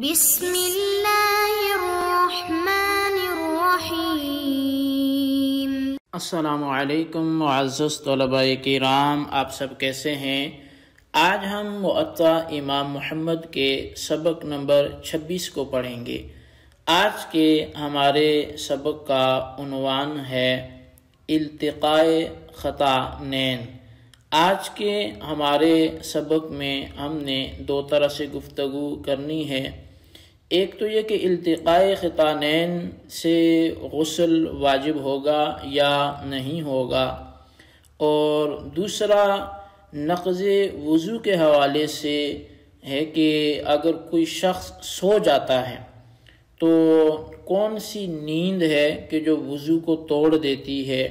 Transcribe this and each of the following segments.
بسم اللہ الرحمن الرحیم۔ السلام علیکم معزز طلباء کرام، آپ سب کیسے ہیں؟ آج ہم موطا امام محمد کے سبق نمبر 26 کو پڑھیں گے۔ آج کے ہمارے سبق کا عنوان ہے التقاء خطانین۔ آج کے ہمارے سبق میں ہم نے دو طرح سے گفتگو کرنی ہے۔ ایک تو یہ کہ التقاء خطانین سے غسل واجب ہوگا یا نہیں ہوگا، اور دوسرا نقض وضو کے حوالے سے ہے کہ اگر کوئی شخص سو جاتا ہے تو کون سی نیند ہے کہ جو وضو کو توڑ دیتی ہے،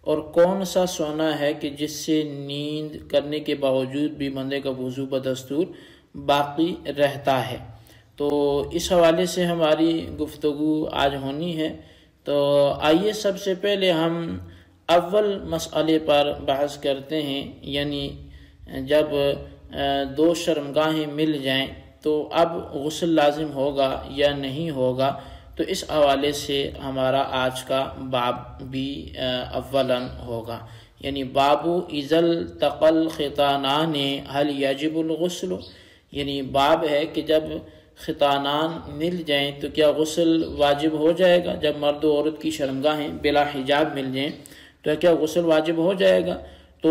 اور کون سا سونا ہے کہ جس سے نیند کرنے کے باوجود بھی بندے کا وضو بدستور باقی رہتا ہے۔ تو اس حوالے سے ہماری گفتگو آج ہونی ہے۔ تو آئیے سب سے پہلے ہم اول مسئلے پر بحث کرتے ہیں، یعنی جب دو شرمگاہیں مل جائیں تو اب غسل لازم ہوگا یا نہیں ہوگا۔ تو اس حوالے سے ہمارا آج کا باب بھی اولاً ہوگا، یعنی باب اذا التقى الخطانان هل يجب الغسل، یعنی باب ہے کہ جب خطانان مل جائیں تو کیا غسل واجب ہو جائے گا؟ جب مرد و عورت کی شرمگاہیں بلا حجاب مل جائیں تو کیا غسل واجب ہو جائے گا؟ تو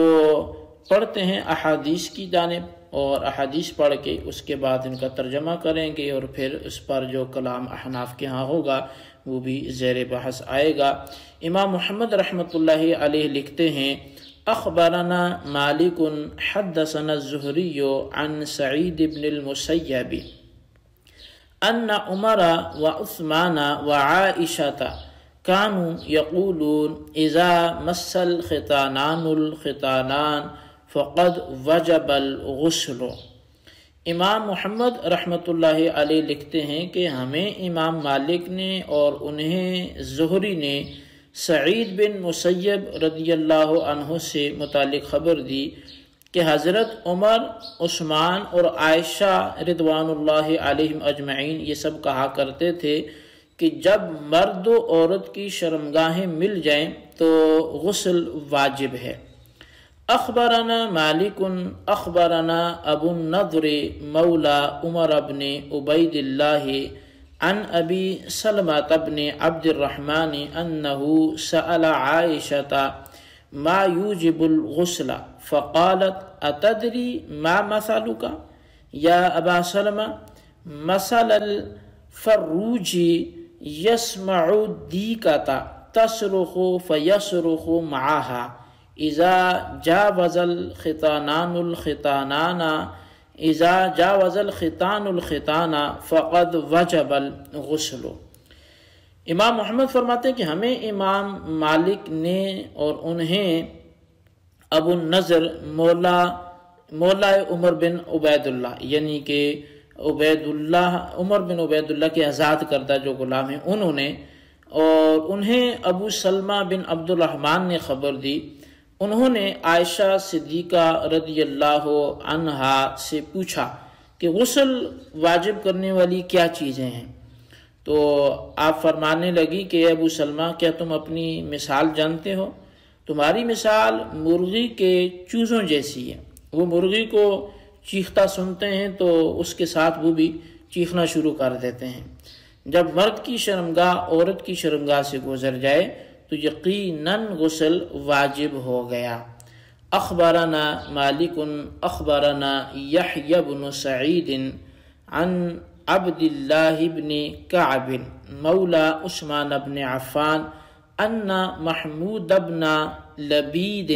پڑھتے ہیں احادیث کی جانب، اور احادیث پڑھ کے اس کے بعد ان کا ترجمہ کریں گے، اور پھر اس پر جو کلام احناف کے ہاں ہوگا وہ بھی زیر بحث آئے گا۔ امام محمد رحمۃ اللہ علیہ لکھتے ہیں: اخبرنا مالک حدثنا الزہری عن سعید بن المسیب ان عمر وعثمان وعائشة كانوا يقولون اذا مس الختانان الختانان فقد وجب الغسل۔ امام محمد رحمۃ اللہ علیہ لکھتے ہیں کہ ہمیں امام مالک نے اور انہیں زہری نے سعید بن مسیب رضی اللہ عنہ سے متعلق خبر دی کہ حضرت عمر، عثمان اور عائشہ رضوان اللہ علیہم اجمعین یہ سب کہا کرتے تھے کہ جب مرد و عورت کی شرمگاہیں مل جائیں تو غسل واجب ہے۔ اخبرنا مالک اخبرنا ابو النضر مولا عمر بن عبید اللہ عن ابی سلمۃ بن عبد الرحمن انہ سأل عائشۃ ما یوجب الغسل فقالت اتدری ما مثلک یا ابا سلمہ مثل الفروج یسمع الدیکۃ تصرخ فیصرخ معها اذا جاوز الختانان الختانان اذا جاوز الختان الختان فقد وجب الغسل۔ امام محمد فرماتے ہیں کہ ہمیں امام مالک نے اور انہیں ابو النضر مولا عمر بن عبید اللہ، یعنی کہ عمر بن عبید اللہ کے آزاد کردہ جو غلام ہیں انہوں نے، اور انہیں ابو سلمہ بن عبد الرحمن نے خبر دی، انہوں نے عائشہ صدیقہ رضی اللہ عنہا سے پوچھا کہ غسل واجب کرنے والی کیا چیزیں ہیں؟ تو آپ فرمانے لگی کہ اے ابو سلمہ، کیا تم اپنی مثال جانتے ہو؟ تمہاری مثال مرغی کے چوزوں جیسی ہے۔ وہ مرغی کو چیختا سنتے ہیں تو اس کے ساتھ وہ بھی چیخنا شروع کر دیتے ہیں۔ جب مرد کی شرمگاہ عورت کی شرمگاہ سے گزر جائے تو یقیناً غسل واجب ہو گیا۔ اخبرنا مالک اخبرنا یحیی بن سعید عن عبد اللہ بن کعب مولا عثمان بن عفان ان محمود بن لبید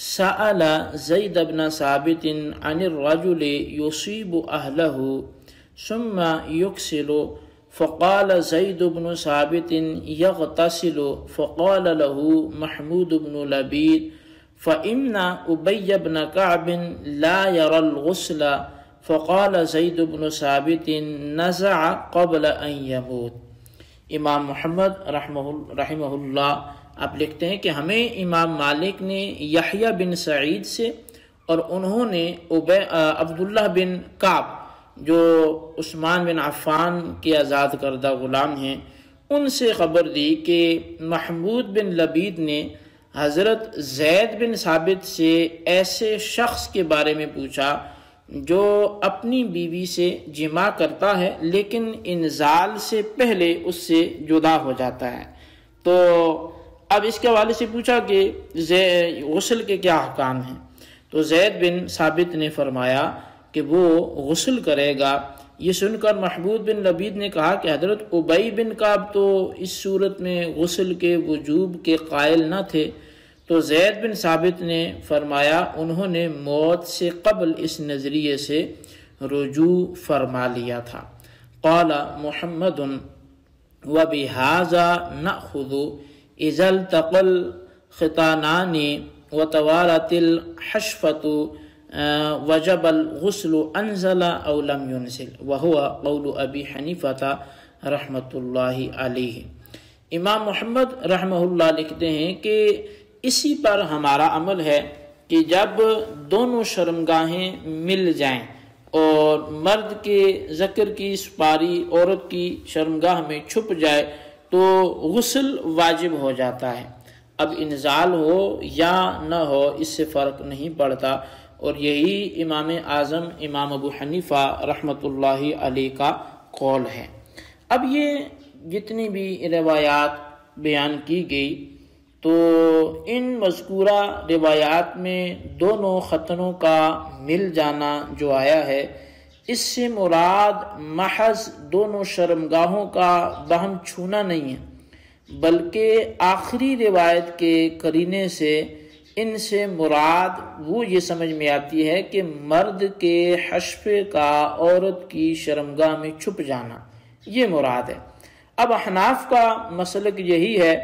سأل زید بن ثابت عن الرجل يصيب اہلہ ثم يغسل فقال زید بن ثابت یغتسل فقال له محمود بن لبید فإن أبي بن كعب لا يرى الغسل فقال زید بن ثابت نزع قبل ان يموت۔ امام محمد رحمہ اللہ آپ لکھتے ہیں کہ ہمیں امام مالک نے یحییٰ بن سعید سے اور انہوں نے عبداللہ بن کعب جو عثمان بن عفان کے آزاد کردہ غلام ہیں، ان سے خبر دی کہ محمود بن لبید نے حضرت زید بن ثابت سے ایسے شخص کے بارے میں پوچھا جو اپنی بیوی سے جماع کرتا ہے لیکن انزال سے پہلے اس سے جدا ہو جاتا ہے۔ تو اب اس کے حوالے سے پوچھا کہ غسل کے کیا احکام ہیں، تو زید بن ثابت نے فرمایا کہ وہ غسل کرے گا۔ یہ سن کر محمود بن لبید نے کہا کہ حضرت ابی بن کعب تو اس صورت میں غسل کے وجوب کے قائل نہ تھے، تو زید بن ثابت نے فرمایا انہوں نے موت سے قبل اس نظریے سے رجوع فرما لیا تھا۔ قال محمد وبہذا نأخذ اذا التقى الختانان وتوارت الحشفة وجب الغسل انزل او لم ينزل وهو قول ابی حنیفہ رحمۃ اللہ علیہ۔ امام محمد رحمہ اللہ لکھتے ہیں کہ اسی پر ہمارا عمل ہے کہ جب دونوں شرمگاہیں مل جائیں اور مرد کے ذکر کی سپاری عورت کی شرمگاہ میں چھپ جائے تو غسل واجب ہو جاتا ہے۔ اب انزال ہو یا نہ ہو اس سے فرق نہیں پڑتا، اور یہی امام اعظم امام ابو حنیفہ رحمۃ اللہ علیہ کا قول ہے۔ اب یہ جتنی بھی روایات بیان کی گئی تو ان مذکورہ روایات میں دونوں ختنوں کا مل جانا جو آیا ہے، اس سے مراد محض دونوں شرمگاہوں کا باہم چھونا نہیں ہے، بلکہ آخری روایت کے قرینے سے ان سے مراد وہ یہ سمجھ میں آتی ہے کہ مرد کے حشفے کا عورت کی شرمگاہ میں چھپ جانا، یہ مراد ہے۔ اب احناف کا مسلک یہی ہے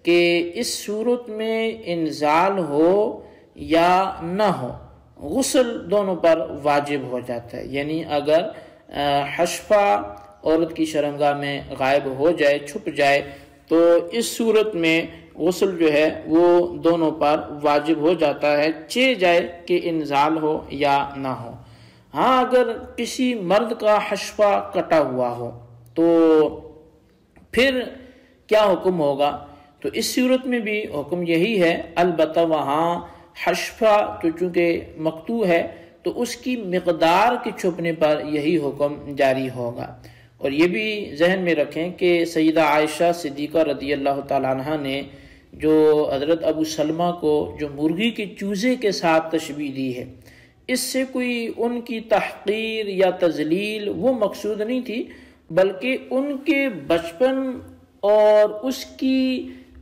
کہ اس صورت میں انزال ہو یا نہ ہو غسل دونوں پر واجب ہو جاتا ہے، یعنی اگر حشفہ عورت کی شرمگاہ میں غائب ہو جائے، چھپ جائے، تو اس صورت میں غسل جو ہے وہ دونوں پر واجب ہو جاتا ہے، چہ جائے کہ انزال ہو یا نہ ہو۔ ہاں اگر کسی مرد کا حشفہ کٹا ہوا ہو تو پھر کیا حکم ہوگا؟ تو اس صورت میں بھی حکم یہی ہے، البتہ وہاں حشفہ تو چونکہ مقطوع ہے تو اس کی مقدار کے چھپنے پر یہی حکم جاری ہوگا۔ اور یہ بھی ذہن میں رکھیں کہ سیدہ عائشہ صدیقہ رضی اللہ تعالیٰ عنہ نے جو حضرت ابو سلمہ کو جو مرغی کے چوزے کے ساتھ تشبیہ دی ہے، اس سے کوئی ان کی تحقیر یا تذلیل وہ مقصود نہیں تھی، بلکہ ان کے بچپن اور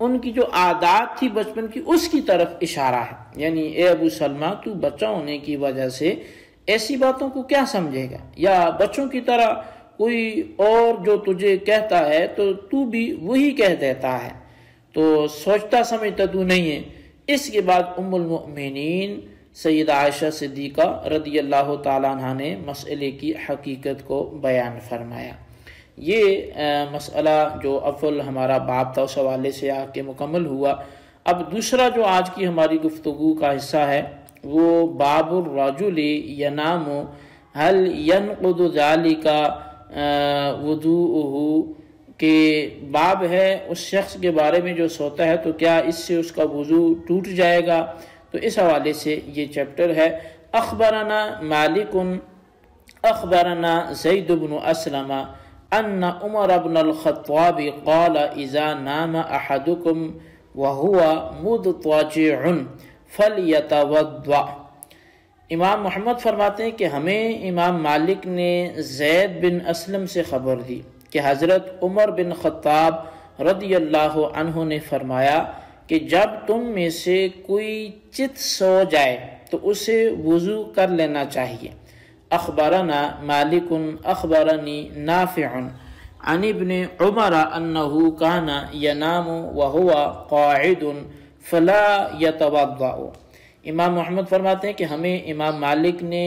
ان کی جو عادات تھی بچپن کی، اس کی طرف اشارہ ہے۔ یعنی اے ابو سلمہ، تو بچہ ہونے کی وجہ سے ایسی باتوں کو کیا سمجھے گا، یا بچوں کی طرح کوئی اور جو تجھے کہتا ہے تو تو بھی وہی کہہ دیتا ہے، تو سوچتا سمجھتا تو نہیں ہے۔ اس کے بعد ام المؤمنین سیدہ عائشہ صدیقہ رضی اللہ تعالیٰ عنہ نے مسئلے کی حقیقت کو بیان فرمایا۔ یہ مسئلہ جو اول ہمارا باب تھا اس حوالے سے آ کے مکمل ہوا۔ اب دوسرا جو آج کی ہماری گفتگو کا حصہ ہے وہ باب الرجل ینام هل ينقض ذلك وضوءه کے باب ہے، اس شخص کے بارے میں جو سوتا ہے تو کیا اس سے اس کا وضو ٹوٹ جائے گا؟ تو اس حوالے سے یہ چیپٹر ہے۔ اخبرنا مالک اخبرنا زید بن اسلم ان عمر بن الخطاب قال اذا نام احدكم وهو مضطجع فليتوضأ۔ امام محمد فرماتے ہیں کہ ہمیں امام مالک نے زید بن اسلم سے خبر دی کہ حضرت عمر بن خطاب رضی اللہ عنہ نے فرمایا کہ جب تم میں سے کوئی چت سو جائے تو اسے وضو کر لینا چاہیے۔ اخبرنا مالک اخبرنی نافع عن ابن عمر انه كان ينام وهو قاعد فلا يتوضأ۔ امام محمد فرماتے ہیں کہ ہمیں امام مالک نے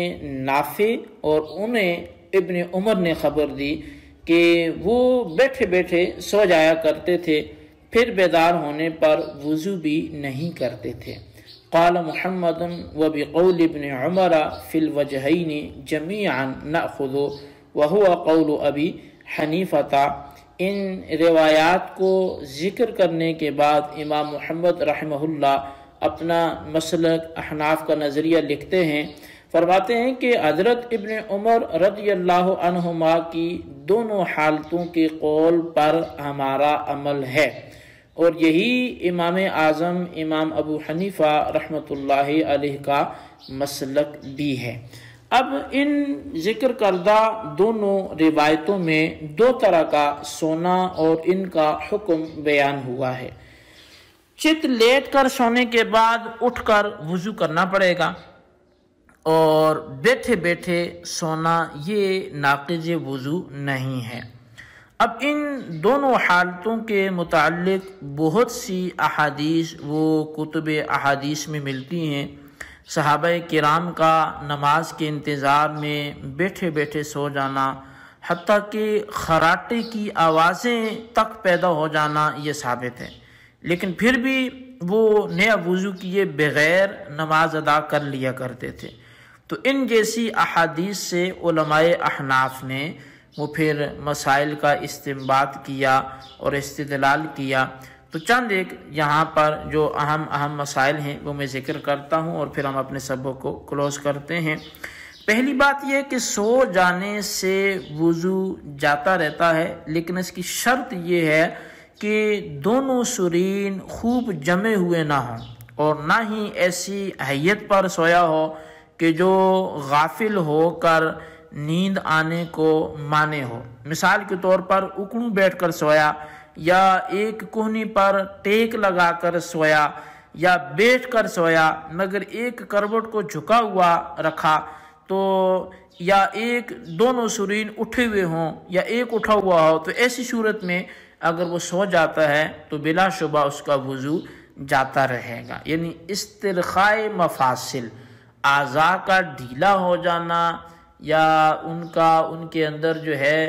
نافع اور انہیں ابن عمر نے خبر دی کہ وہ بیٹھے بیٹھے سو جایا کرتے تھے، پھر بیدار ہونے پر وضو بھی نہیں کرتے تھے۔ قال محمد وبقول ابن عمر فی الوجہین جمیعا نأخذ وهو قول ابی حنیفہ۔ ان روایات کو ذکر کرنے کے بعد امام محمد رحمہ اللہ اپنا مسلک احناف کا نظریہ لکھتے ہیں، فرماتے ہیں کہ حضرت ابن عمر رضی اللہ عنہما کی دونوں حالتوں کے قول پر ہمارا عمل ہے، اور یہی امام اعظم امام ابو حنیفہ رحمۃ اللہ علیہ کا مسلک بھی ہے۔ اب ان ذکر کردہ دونوں روایتوں میں دو طرح کا سونا اور ان کا حکم بیان ہوا ہے۔ چت لیٹ کر سونے کے بعد اٹھ کر وضو کرنا پڑے گا، اور بیٹھے بیٹھے سونا یہ ناقض وضو نہیں ہے۔ اب ان دونوں حالتوں کے متعلق بہت سی احادیث وہ کتب احادیث میں ملتی ہیں۔ صحابہ کرام کا نماز کے انتظار میں بیٹھے بیٹھے سو جانا، حتیٰ کہ خراٹے کی آوازیں تک پیدا ہو جانا یہ ثابت ہے، لیکن پھر بھی وہ نیا وضو کیے بغیر نماز ادا کر لیا کرتے تھے۔ تو ان جیسی احادیث سے علماء احناف نے وہ پھر مسائل کا استنباط کیا اور استدلال کیا۔ تو چند ایک یہاں پر جو اہم مسائل ہیں وہ میں ذکر کرتا ہوں، اور پھر ہم اپنے سبق کو کلوز کرتے ہیں۔ پہلی بات یہ کہ سو جانے سے وضو جاتا رہتا ہے، لیکن اس کی شرط یہ ہے کہ دونوں سرین خوب جمے ہوئے نہ ہوں، اور نہ ہی ایسی حیت پر سویا ہو کہ جو غافل ہو کر نیند آنے کو مانے ہو۔ مثال کے طور پر اکڑوں بیٹھ کر سویا، یا ایک کوہنی پر ٹیک لگا کر سویا، یا بیٹھ کر سویا مگر ایک کروٹ کو جھکا ہوا رکھا، تو یا ایک دونوں سرین اٹھے ہوئے ہوں یا ایک اٹھا ہوا ہو، تو ایسی صورت میں اگر وہ سو جاتا ہے تو بلا شبہ اس کا وضو جاتا رہے گا۔ یعنی استرخاء مفاصل، اعضاء کا ڈھیلا ہو جانا یا ان کے اندر جو ہے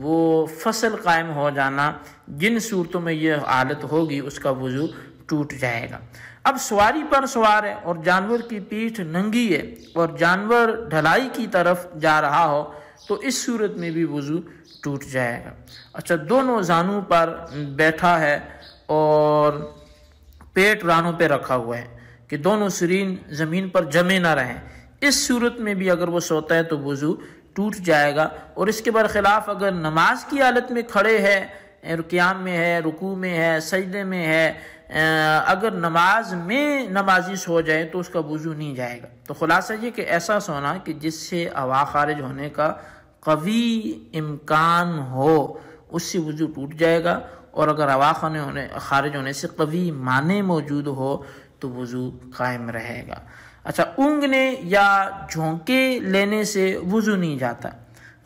وہ فصل قائم ہو جانا، جن صورتوں میں یہ حالت ہوگی اس کا وضو ٹوٹ جائے گا۔ اب سواری پر سوار ہے اور جانور کی پیٹھ ننگی ہے اور جانور ڈھلائی کی طرف جا رہا ہو، تو اس صورت میں بھی وضو ٹوٹ جائے گا۔ اچھا، دونوں زانوں پر بیٹھا ہے اور پیٹ رانوں پہ رکھا ہوا ہے کہ دونوں سرین زمین پر جمے نہ رہیں، اس صورت میں بھی اگر وہ سوتا ہے تو وضو ٹوٹ جائے گا۔ اور اس کے برخلاف اگر نماز کی حالت میں کھڑے ہے، قیام میں ہے، رکوع میں ہے، سجدے میں ہے، اگر نماز میں نمازی سو جائے تو اس کا وضو نہیں جائے گا۔ تو خلاصہ یہ کہ ایسا سونا کہ جس سے ہوا خارج ہونے کا قوی امکان ہو، اس سے وضو ٹوٹ جائے گا، اور اگر ہوا خارج ہونے سے قوی مانع موجود ہو تو وضو قائم رہے گا۔ اچھا، اونگنے یا جھونکے لینے سے وضو نہیں جاتا۔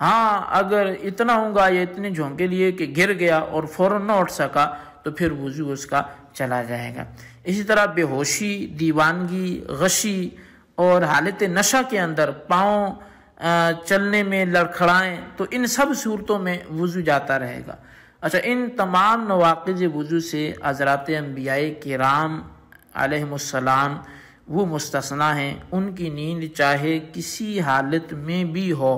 ہاں، اگر اتنا اونگا یا اتنے جھونکے لیے کہ گر گیا اور فوراً نہ اٹھ سکا تو پھر وضو اس کا چلا جائے گا۔ اسی طرح بے ہوشی، دیوانگی، غشی اور حالت نشہ کے اندر پاؤں چلنے میں لڑکھڑائیں، تو ان سب صورتوں میں وضو جاتا رہے گا۔ اچھا، ان تمام نواقض وضو سے حضرات انبیاء کرام علیہم السلام وہ مستثنیٰ ہیں۔ ان کی نیند چاہے کسی حالت میں بھی ہو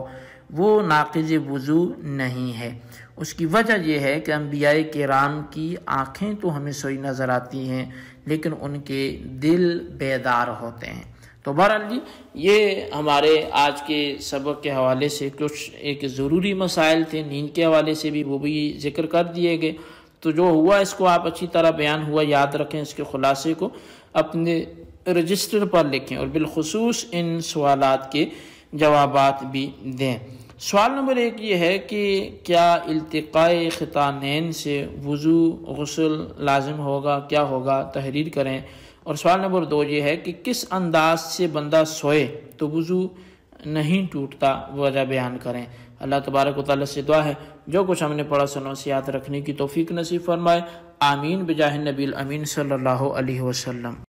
وہ ناقض وضو نہیں ہے۔ اس کی وجہ یہ ہے کہ انبیاء کرام کی آنکھیں تو ہمیں سوئی نظر آتی ہیں، لیکن ان کے دل بیدار ہوتے ہیں۔ تو بہرحال یہ ہمارے آج کے سبق کے حوالے سے کچھ ایک ضروری مسائل تھے، نیند کے حوالے سے بھی وہ بھی ذکر کر دیے گئے۔ تو جو ہوا اس کو آپ اچھی طرح بیان ہوا یاد رکھیں، اس کے خلاصے کو اپنے رجسٹر پر لکھیں، اور بالخصوص ان سوالات کے جوابات بھی دیں۔ سوال نمبر 1 یہ ہے کہ کیا التقاء ختانین سے وضو غسل لازم ہوگا، کیا ہوگا، تحریر کریں۔ اور سوال نمبر 2 یہ ہے کہ کس انداز سے بندہ سوئے تو وضو نہیں ٹوٹتا، وجہ بیان کریں۔ اللہ تبارک و تعالیٰ سے دعا ہے جو کچھ ہم نے پڑھا سنوں سے یاد رکھنے کی توفیق نصیب فرمائے۔ آمین بجاہ النبی الامین صلی اللہ علیہ وسلم۔